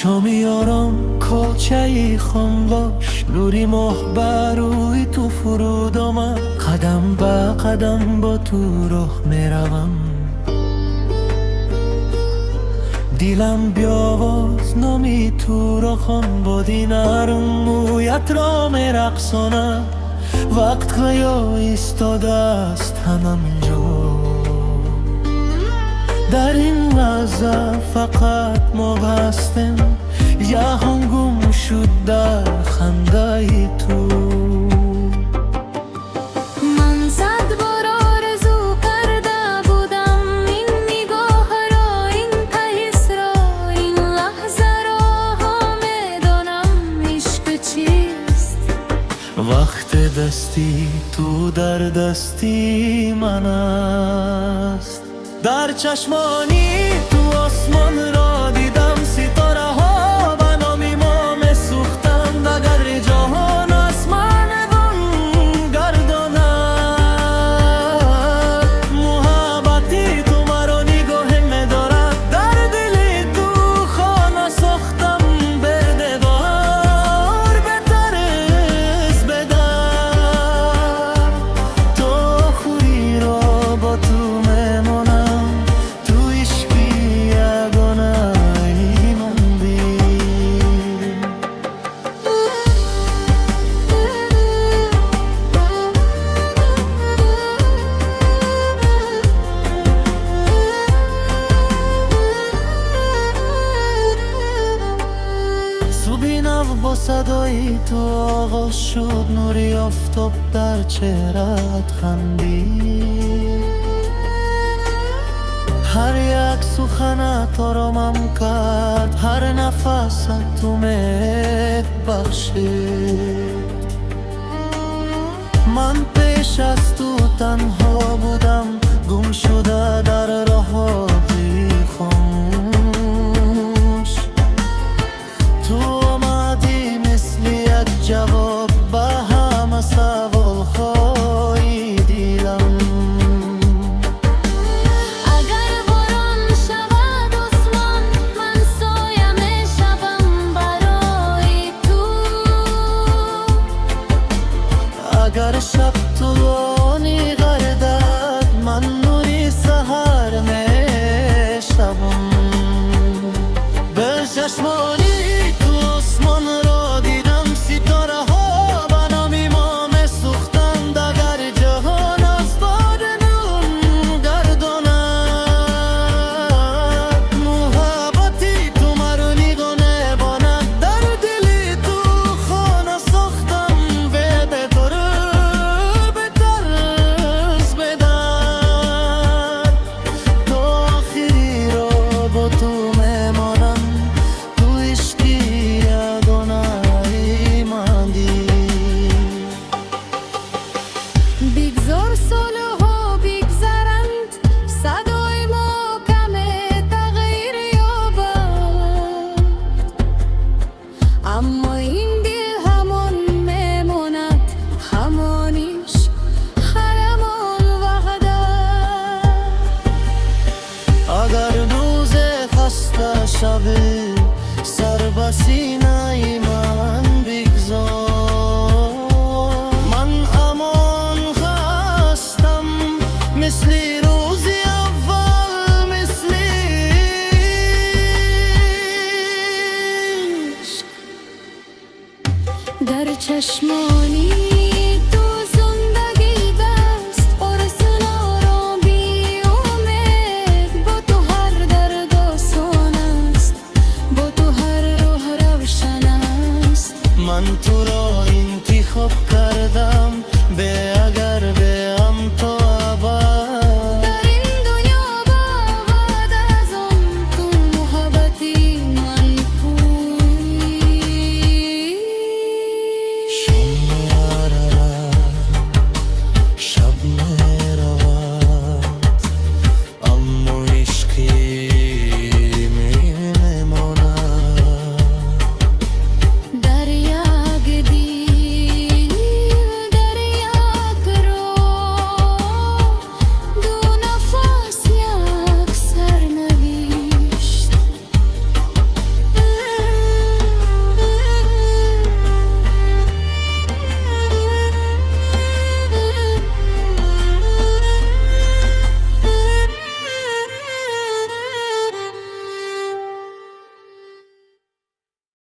شامی آرام کوچه‌ای خاموش، نوری ماه بر روی تو فرود آمد. قدم به قدم با تو راه میروم، دیلم بیاواز نامی تو را خوان. بادی نرم مویت را میرقصاند، وقت غیا ایستاده است همم جا. در این لحظه فقط ما هستیم، جهان گم شد در خنده تو. من صد بار آرزو کرده بودم این نگاه را، این حس را، این لحظه را. میدانم عشق چیست. وقت دستی تو در دستی من است. در چشمانی تو آسمان را دیدم، ستاره ها به نام ما میسوختند. اگر جهان آسمان بون گرداند، محبتی تو مرا نگاه می‌دارد. در دل تو خانه ساختم بردگار، بترس بدر تو آخری را با تو میمانم. با صدای تو آغاز شد، نوری آفتاب در چهرت خندید. هر یک سخنت آرامم کرد، هر نفست تو امید بخشید. من پیش از تو تنها بودم، گم شده در راه بی خاموش. تو جواب به همه سوالهای دیدم. اگر باران شود آسمان، من سایه میشوم برای تو. اگر شب طولانی گردد، من نوری سحر میشوم. به چشمانی تو آسمان را دیدم، ستاره ها به نام ما میسوختند. اگر جهان از باد نون گرداند، محبتی تو مرا نگاه می‌باند. در دل تو خانه ساختم بترس بدر تو آخری را با تو میمانم. تو عشقی یگانه بگذار سالها بگذرند، صدای ما کمه تغییر یابد. اما این دل همان میماند، همانیش همان وحدت. اگر روز خسته شوی، سر به سینه من بگذار. من همان خستم مثل روز اول، مثل عشق. در چشمانی تو زندگی دست، قرص آرام بی امید. با تو هر درد آسان است، با تو هر راه روشن است. من تو را انتخاب کردم به